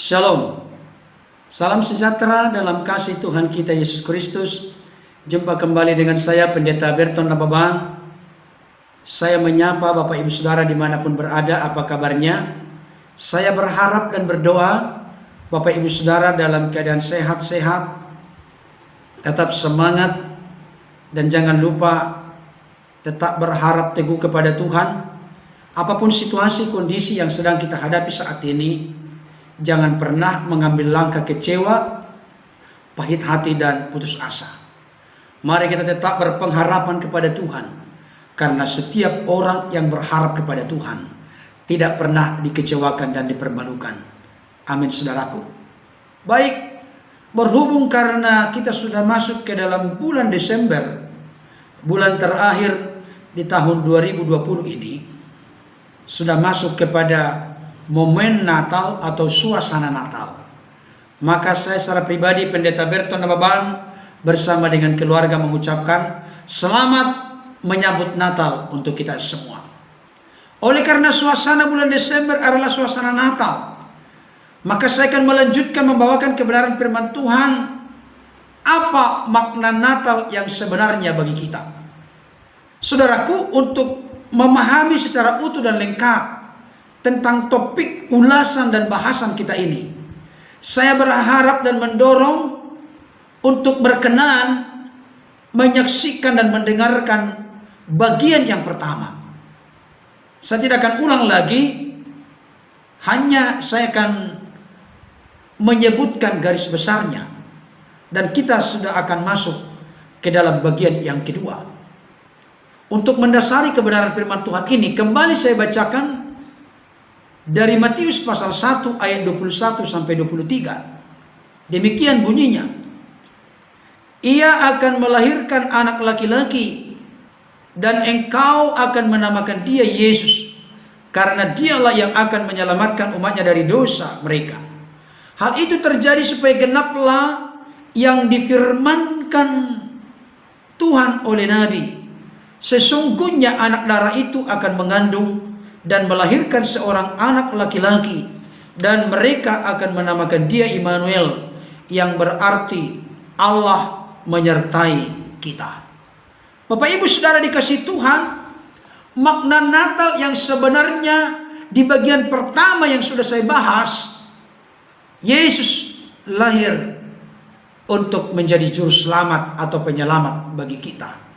Shalom. Salam sejahtera dalam kasih Tuhan kita Yesus Kristus. Jumpa kembali dengan saya Pendeta Berton Nababang. Saya menyapa Bapak Ibu Saudara dimanapun berada, apa kabarnya? Saya berharap dan berdoa Bapak Ibu Saudara dalam keadaan sehat-sehat, tetap semangat, dan jangan lupa tetap berharap teguh kepada Tuhan. Apapun situasi kondisi yang sedang kita hadapi saat ini, jangan pernah mengambil langkah kecewa, pahit hati, dan putus asa. Mari kita tetap berpengharapan kepada Tuhan, karena setiap orang yang berharap kepada Tuhan tidak pernah dikecewakan dan dipermalukan. Amin, saudaraku. Baik, berhubung karena kita sudah masuk ke dalam bulan Desember, bulan terakhir di tahun 2020 ini, sudah masuk kepada momen Natal atau suasana Natal. Maka saya secara pribadi Pendeta Berton Nababang bersama dengan keluarga mengucapkan selamat menyambut Natal untuk kita semua. Oleh karena suasana bulan Desember adalah suasana Natal, maka saya akan melanjutkan membawakan kebenaran firman Tuhan. Apa makna Natal yang sebenarnya bagi kita? Saudaraku, untuk memahami secara utuh dan lengkap tentang topik ulasan dan bahasan kita ini, saya berharap dan mendorong untuk berkenan menyaksikan dan mendengarkan bagian yang pertama. Saya tidak akan ulang lagi, hanya saya akan menyebutkan garis besarnya, dan kita sudah akan masuk ke dalam bagian yang kedua. Untuk mendasari kebenaran firman Tuhan ini, kembali saya bacakan dari Matius pasal 1 ayat 21 sampai 23. Demikian bunyinya. Ia akan melahirkan anak laki-laki, dan engkau akan menamakan dia Yesus, karena dialah yang akan menyelamatkan umatnya dari dosa mereka. Hal itu terjadi supaya genaplah yang difirmankan Tuhan oleh Nabi. Sesungguhnya anak darah itu akan mengandung dan melahirkan seorang anak laki-laki, dan mereka akan menamakan dia Immanuel, yang berarti Allah menyertai kita. Bapak Ibu Saudara dikasihi Tuhan, makna Natal yang sebenarnya di bagian pertama yang sudah saya bahas, Yesus lahir untuk menjadi juru selamat atau penyelamat bagi kita.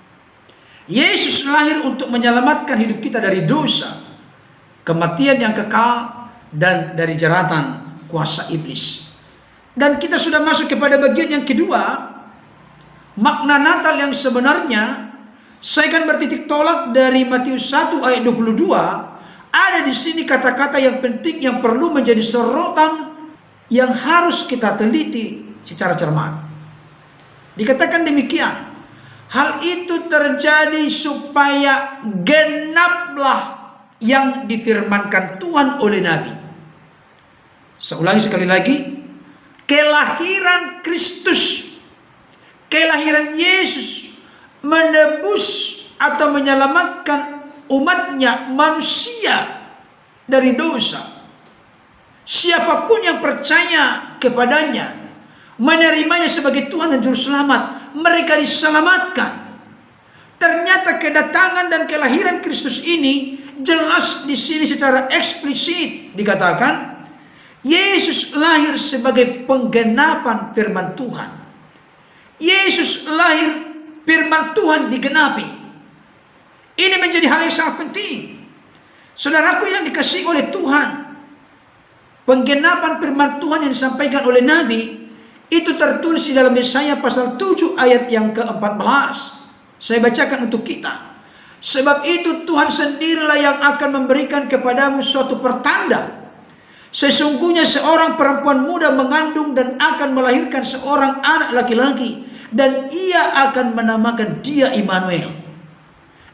Yesus lahir untuk menyelamatkan hidup kita dari dosa, kematian yang kekal, dan dari jeratan kuasa iblis. Dan kita sudah masuk kepada bagian yang kedua, makna Natal yang sebenarnya. Saya akan bertitik tolak dari Matius 1 ayat 22. Ada di sini kata-kata yang penting yang perlu menjadi sorotan yang harus kita teliti secara cermat. Dikatakan demikian, hal itu terjadi supaya genaplah yang difirmankan Tuhan oleh Nabi. Saya ulangi sekali lagi. Kelahiran Kristus, kelahiran Yesus menebus atau menyelamatkan umatnya manusia dari dosa. Siapapun yang percaya kepadanya, menerimanya sebagai Tuhan dan Juru Selamat, mereka diselamatkan. Ternyata kedatangan dan kelahiran Kristus ini jelas di sini secara eksplisit dikatakan Yesus lahir sebagai penggenapan firman Tuhan. Yesus lahir, firman Tuhan digenapi. Ini menjadi hal yang sangat penting. Saudaraku yang dikasihi oleh Tuhan, penggenapan firman Tuhan yang disampaikan oleh Nabi itu tertulis di dalam Yesaya pasal 7 ayat yang ke-14. Saya bacakan untuk kita. Sebab itu Tuhan sendirilah yang akan memberikan kepadamu suatu pertanda. Sesungguhnya seorang perempuan muda mengandung dan akan melahirkan seorang anak laki-laki, dan ia akan menamakan dia Immanuel.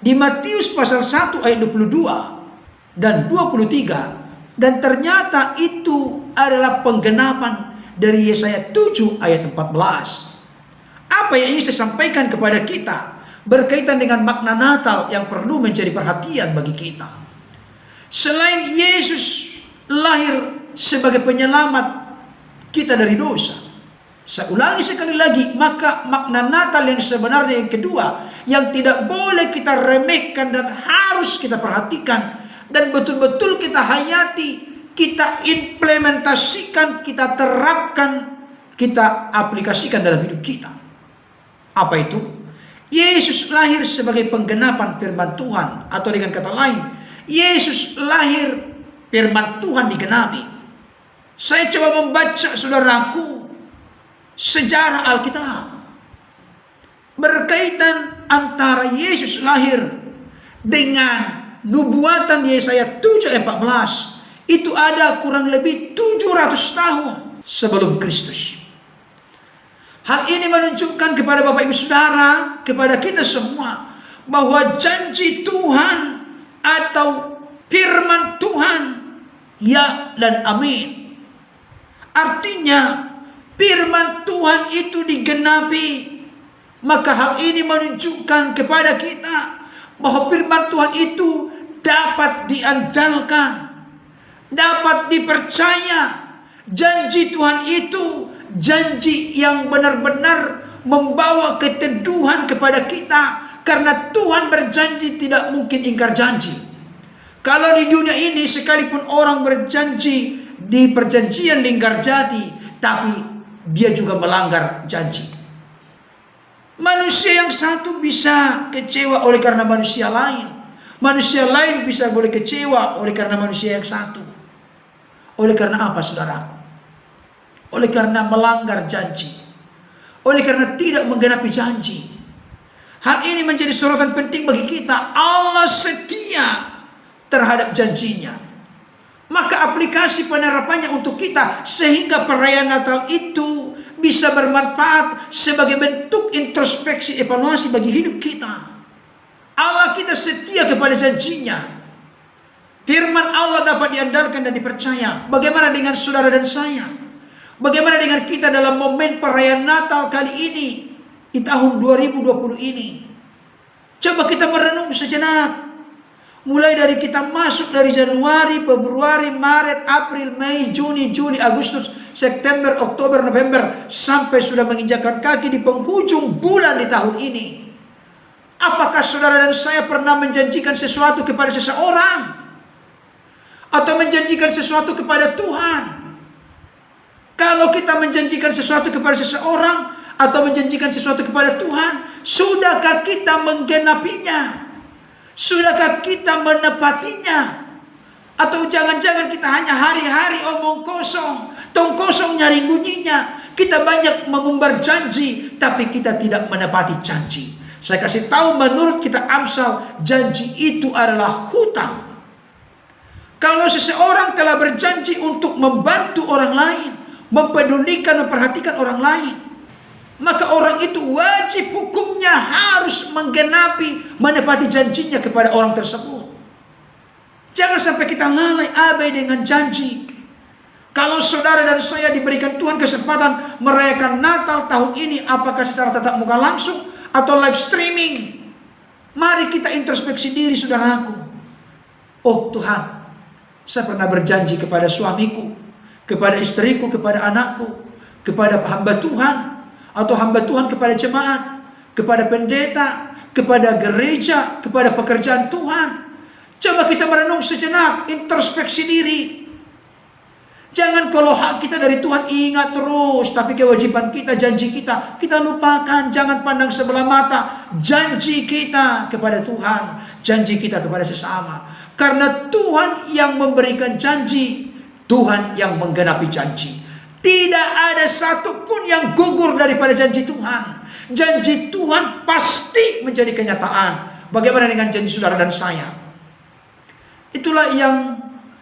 Di Matius pasal 1 ayat 22 dan 23. Dan ternyata itu adalah penggenapan dari Yesaya 7 ayat 14. Apa yang ingin saya sampaikan kepada kita berkaitan dengan makna Natal yang perlu menjadi perhatian bagi kita. Selain Yesus lahir sebagai penyelamat kita dari dosa. Saya ulangi sekali lagi, maka makna Natal yang sebenarnya yang kedua, yang tidak boleh kita remehkan dan harus kita perhatikan, dan betul-betul kita hayati, kita implementasikan, kita terapkan, kita aplikasikan dalam hidup kita. Apa itu? Yesus lahir sebagai penggenapan firman Tuhan, atau dengan kata lain, Yesus lahir, firman Tuhan digenapi. Saya coba membaca, saudaraku, sejarah Alkitab berkaitan antara Yesus lahir dengan nubuatan Yesaya 7:14. Itu ada kurang lebih 700 tahun sebelum Kristus. Hal ini menunjukkan kepada Bapak Ibu Saudara, kepada kita semua, bahwa janji Tuhan atau firman Tuhan, ya dan amin. Artinya firman Tuhan itu digenapi. Maka hal ini menunjukkan kepada kita bahwa firman Tuhan itu dapat diandalkan, dapat dipercaya. Janji Tuhan itu janji yang benar-benar membawa keteduhan kepada kita, karena Tuhan berjanji tidak mungkin ingkar janji. Kalau di dunia ini sekalipun orang berjanji di perjanjian lingkar jati, tapi dia juga melanggar janji. Manusia yang satu bisa kecewa oleh karena manusia lain. Manusia lain bisa boleh kecewa oleh karena manusia yang satu. Oleh karena apa, saudaraku? Oleh karena melanggar janji. Oleh karena tidak menggenapi janji. Hal ini menjadi sorotan penting bagi kita. Allah setia terhadap janjinya. Maka aplikasi penerapannya untuk kita, sehingga perayaan Natal itu bisa bermanfaat sebagai bentuk introspeksi evaluasi bagi hidup kita. Allah kita setia kepada janjinya. Firman Allah dapat diandalkan dan dipercaya. Bagaimana dengan saudara dan saya? Bagaimana dengan kita dalam momen perayaan Natal kali ini, di tahun 2020 ini? Coba kita merenung sejenak. Mulai dari kita masuk dari Januari, Februari, Maret, April, Mei, Juni, Juli, Agustus, September, Oktober, November, sampai sudah menginjakkan kaki di penghujung bulan di tahun ini. Apakah saudara dan saya pernah menjanjikan sesuatu kepada seseorang? Atau menjanjikan sesuatu kepada Tuhan? Kalau kita menjanjikan sesuatu kepada seseorang atau menjanjikan sesuatu kepada Tuhan, sudahkah kita menggenapinya? Sudahkah kita menepatinya? Atau jangan-jangan kita hanya hari-hari omong kosong, tong kosong nyari bunyinya. Kita banyak mengumbar janji, tapi kita tidak menepati janji. Saya kasih tahu, menurut kita Amsal, janji itu adalah hutang. Kalau seseorang telah berjanji untuk membantu orang lain, mempedulikan, memperhatikan orang lain, maka orang itu wajib hukumnya harus menggenapi, menepati janjinya kepada orang tersebut. Jangan sampai kita lalai abai dengan janji. Kalau saudara dan saya diberikan Tuhan kesempatan merayakan Natal tahun ini, apakah secara tatap muka langsung atau live streaming, mari kita introspeksi diri, saudaraku. Oh Tuhan, saya pernah berjanji kepada suamiku, kepada istriku, kepada anakku, kepada hamba Tuhan, atau hamba Tuhan kepada jemaat, kepada pendeta, kepada gereja, kepada pekerjaan Tuhan. Coba kita merenung sejenak, introspeksi diri. Jangan kalau hak kita dari Tuhan ingat terus, tapi kewajiban kita, janji kita lupakan. Jangan pandang sebelah mata janji kita kepada Tuhan, janji kita kepada sesama. Karena Tuhan yang memberikan janji, Tuhan yang menggenapi janji. Tidak ada satupun yang gugur daripada janji Tuhan. Janji Tuhan pasti menjadi kenyataan. Bagaimana dengan janji saudara dan saya? Itulah yang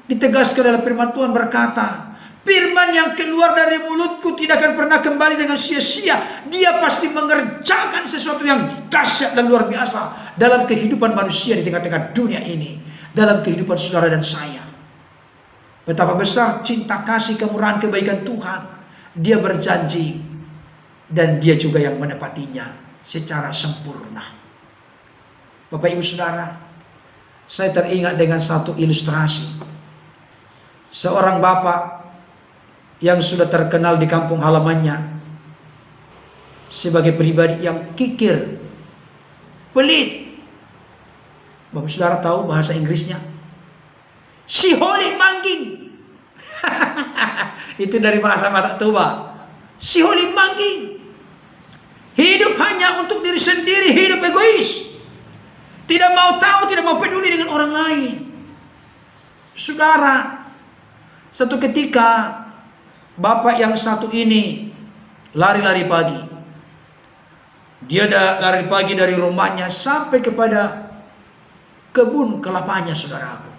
ditegaskan dalam firman Tuhan berkata, firman yang keluar dari mulutku tidak akan pernah kembali dengan sia-sia. Dia pasti mengerjakan sesuatu yang dahsyat dan luar biasa dalam kehidupan manusia di tengah-tengah dunia ini, dalam kehidupan saudara dan saya. Betapa besar cinta kasih, kemurahan, kebaikan Tuhan. Dia berjanji dan dia juga yang menepatinya secara sempurna. Bapak Ibu Saudara, saya teringat dengan satu ilustrasi. Seorang bapak yang sudah terkenal di kampung halamannya sebagai pribadi yang kikir, pelit. Bapak saudara tahu bahasa Inggrisnya? Si holy mangging. Itu dari bahasa Batak Toba. Si holy mangging. Hidup hanya untuk diri sendiri, hidup egois. Tidak mau tahu, tidak mau peduli dengan orang lain. Saudara, satu ketika bapak yang satu ini lari-lari pagi. Dia lari pagi dari rumahnya sampai kepada kebun kelapanya, saudaraku.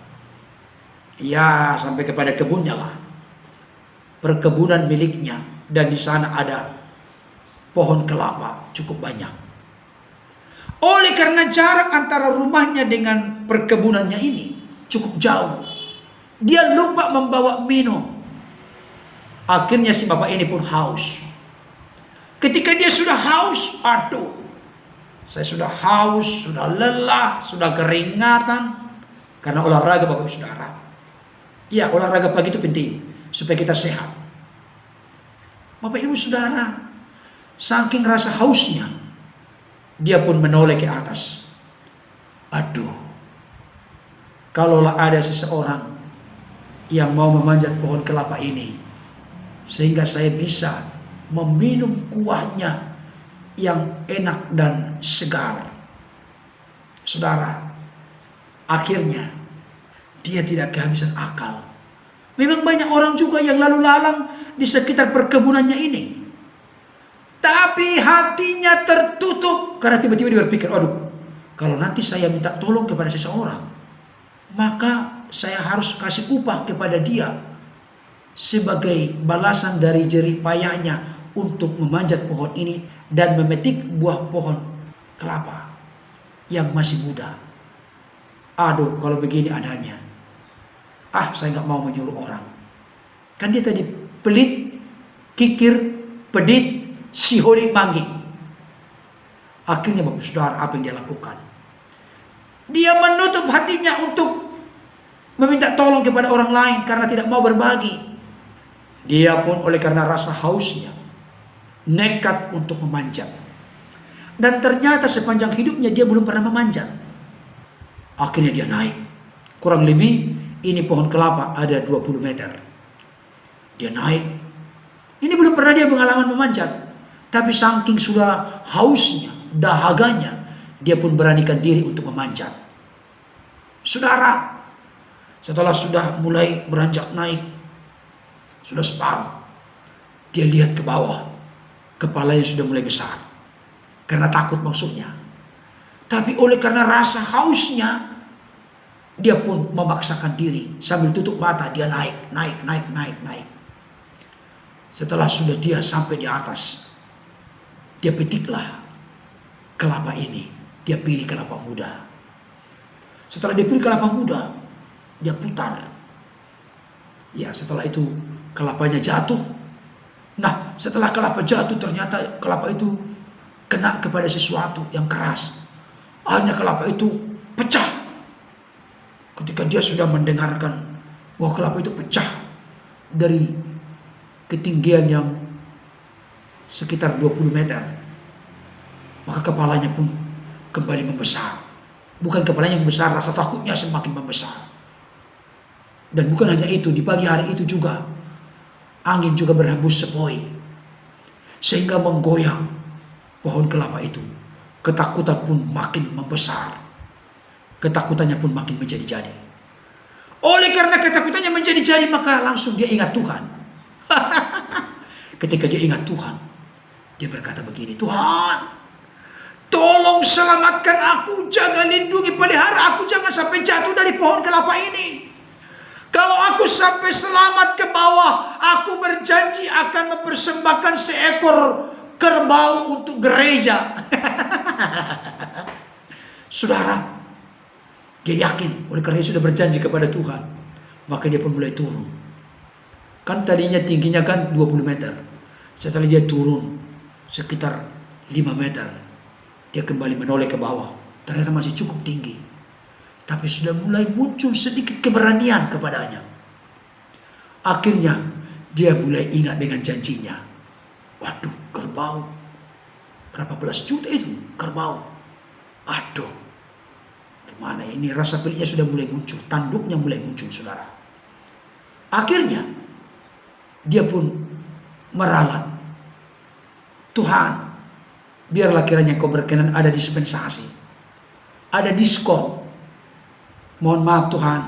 Ya, sampai kepada kebunnya lah. Perkebunan miliknya, dan di sana ada pohon kelapa cukup banyak. Oleh karena jarak antara rumahnya dengan perkebunannya ini cukup jauh, dia lupa membawa minum. Akhirnya si bapak ini pun haus. Ketika dia sudah haus, aduh, saya sudah haus, sudah lelah, sudah keringatan karena olahraga, bapak saudara. Ya, olahraga pagi itu penting supaya kita sehat. Bapak ibu saudara, saking rasa hausnya, dia pun menoleh ke atas. Aduh, kalaulah ada seseorang yang mau memanjat pohon kelapa ini, sehingga saya bisa meminum kuahnya yang enak dan segar. Saudara, akhirnya dia tidak kehabisan akal. Memang banyak orang juga yang lalu lalang di sekitar perkebunannya ini, tapi hatinya tertutup karena tiba-tiba dia berpikir, aduh, kalau nanti saya minta tolong kepada seseorang, maka saya harus kasih upah kepada dia sebagai balasan dari jerih payahnya untuk memanjat pohon ini dan memetik buah pohon kelapa yang masih muda. Aduh, kalau begini adanya, saya nggak mau menyuruh orang. Kan dia tadi pelit, kikir, pedit, si holy mangging. Akhirnya bapak saudara, apa yang dia lakukan? Dia menutup hatinya untuk meminta tolong kepada orang lain karena tidak mau berbagi. Dia pun oleh karena rasa hausnya nekat untuk memanjat. Dan ternyata sepanjang hidupnya dia belum pernah memanjat. Akhirnya dia naik. Kurang lebih ini pohon kelapa ada 20 meter. Dia naik. Ini belum pernah dia pengalaman memanjat. Tapi saking sudah hausnya, dahaganya, dia pun beranikan diri untuk memanjat. Saudara, setelah sudah mulai beranjak naik, sudah separuh, dia lihat ke bawah. Kepalanya sudah mulai besar. Karena takut maksudnya. Tapi oleh karena rasa hausnya, dia pun memaksakan diri. Sambil tutup mata, dia naik. Setelah sudah dia sampai di atas, dia petiklah kelapa ini. Dia pilih kelapa muda. Setelah dia pilih kelapa muda, dia putar. Ya, setelah itu kelapanya jatuh. Nah, setelah kelapa jatuh, ternyata kelapa itu kena kepada sesuatu yang keras. Akhirnya kelapa itu pecah. Ketika dia sudah mendengarkan bahwa kelapa itu pecah dari ketinggian yang sekitar 20 meter, maka kepalanya pun kembali membesar. Bukan kepalanya yang besar, rasa takutnya semakin membesar. Dan bukan hanya itu, di pagi hari itu juga angin juga berhembus sepoi sehingga menggoyang pohon kelapa itu. Ketakutan pun makin membesar. Ketakutannya pun makin menjadi-jadi. Oleh karena ketakutannya menjadi-jadi, maka langsung dia ingat Tuhan. Ketika dia ingat Tuhan, dia berkata begini, Tuhan, tolong selamatkan aku, jaga lindungi pelihara aku, jangan sampai jatuh dari pohon kelapa ini. Kalau aku sampai selamat ke bawah, aku berjanji akan mempersembahkan seekor kerbau untuk gereja. Saudara, dia yakin oleh karena dia sudah berjanji kepada Tuhan, maka dia pun mulai turun. Kan tadinya tingginya kan 20 meter. Setelah dia turun sekitar 5 meter, dia kembali menoleh ke bawah. Ternyata masih cukup tinggi. Tapi sudah mulai muncul sedikit keberanian kepadanya. Akhirnya dia mulai ingat dengan janjinya. Waduh, kerbau. Berapa belas juta itu kerbau. Aduh, gimana ini, rasa peliknya sudah mulai muncul. Tanduknya mulai muncul, saudara. Akhirnya, dia pun meralat. Tuhan, biarlah kiranya Kau berkenan ada dispensasi, ada diskon. Mohon maaf Tuhan,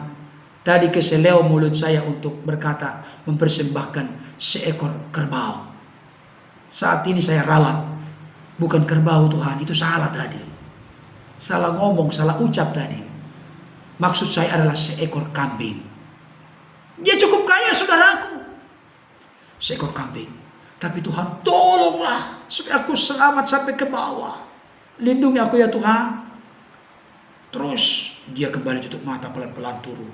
tadi keseleo mulut saya untuk berkata mempersembahkan seekor kerbau. Saat ini saya ralat, bukan kerbau Tuhan, itu salah tadi. Salah ngomong, salah ucap tadi. Maksud saya adalah seekor kambing. Dia cukup kaya, saudaraku. Seekor kambing. Tapi Tuhan, tolonglah supaya aku selamat sampai ke bawah. Lindungi aku ya Tuhan. Terus dia kembali tutup mata, pelan-pelan turun.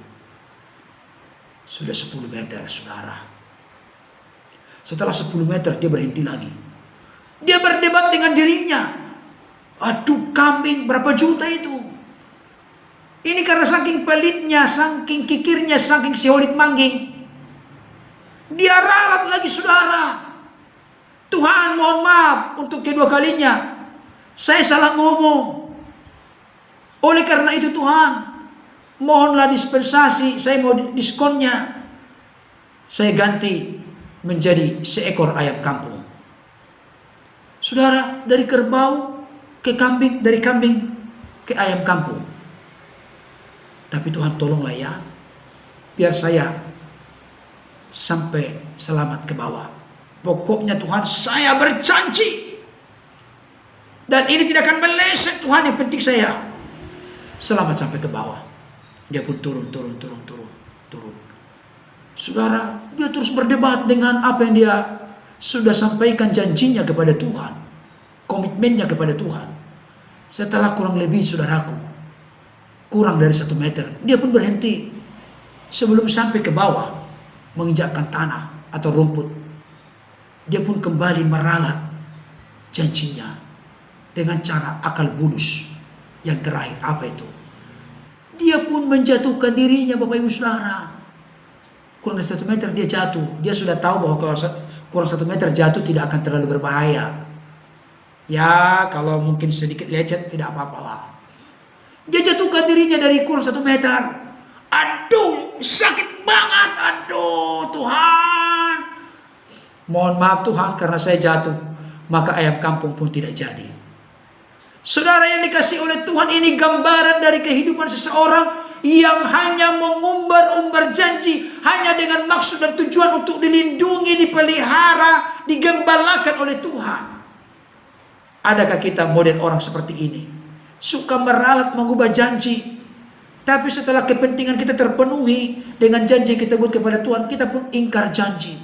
Sudah 10 meter, saudara. Setelah 10 meter dia berhenti lagi. Dia berdebat dengan dirinya. Aduh, kambing berapa juta itu? Ini karena saking pelitnya, saking kikirnya, saking siholit mangging. Dia ralat lagi, saudara. Tuhan, mohon maaf untuk kedua kalinya. Saya salah ngomong. Oleh karena itu Tuhan, mohonlah dispensasi, saya mau diskonnya. Saya ganti menjadi seekor ayam kampung. Saudara, dari kerbau ke kambing, dari kambing ke ayam kampung. Tapi Tuhan tolonglah ya, biar saya sampai selamat ke bawah. Pokoknya Tuhan, saya berjanji. Dan ini tidak akan meleset Tuhan, yang penting saya selamat sampai ke bawah. Dia pun turun. Saudara, dia terus berdebat dengan apa yang dia sudah sampaikan janjinya kepada Tuhan. Komitmennya kepada Tuhan. Setelah kurang lebih, saudaraku, kurang dari 1 meter, dia pun berhenti. Sebelum sampai ke bawah, menginjakkan tanah atau rumput, dia pun kembali meralat janjinya dengan cara akal bulus. Yang terakhir, apa itu? Dia pun menjatuhkan dirinya, Bapak Ibu Saudara. Kurang dari 1 meter dia jatuh. Dia sudah tahu bahwa kalau kurang 1 meter jatuh tidak akan terlalu berbahaya. Ya, kalau mungkin sedikit lecet tidak apa-apalah. Dia jatuhkan dirinya dari kurang 1 meter. Aduh, sakit banget. Aduh, Tuhan. Mohon maaf Tuhan, karena saya jatuh, maka ayam kampung pun tidak jadi. Saudara yang dikasihi oleh Tuhan, ini gambaran dari kehidupan seseorang yang hanya mengumbar-umbar janji hanya dengan maksud dan tujuan untuk dilindungi, dipelihara, digembalakan oleh Tuhan. Adakah kita model orang seperti ini? Suka meralat mengubah janji, tapi setelah kepentingan kita terpenuhi dengan janji yang kita buat kepada Tuhan, kita pun ingkar janji.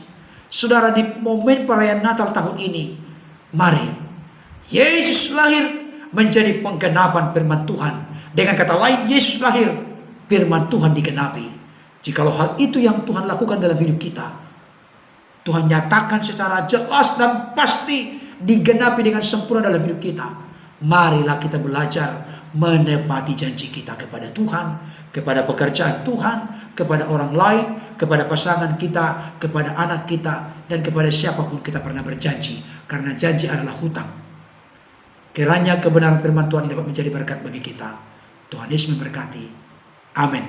Saudara, di momen perayaan Natal tahun ini, mari Yesus lahir menjadi penggenapan firman Tuhan. Dengan kata lain, Yesus lahir, firman Tuhan digenapi. Jikalau hal itu yang Tuhan lakukan dalam hidup kita, Tuhan nyatakan secara jelas dan pasti digenapi dengan sempurna dalam hidup kita. Marilah kita belajar menepati janji kita kepada Tuhan, kepada pekerjaan Tuhan, kepada orang lain, kepada pasangan kita, kepada anak kita, dan kepada siapapun kita pernah berjanji. Karena janji adalah hutang. Kiranya kebenaran firman Tuhan dapat menjadi berkat bagi kita. Tuhan Yesus memberkati. Amin.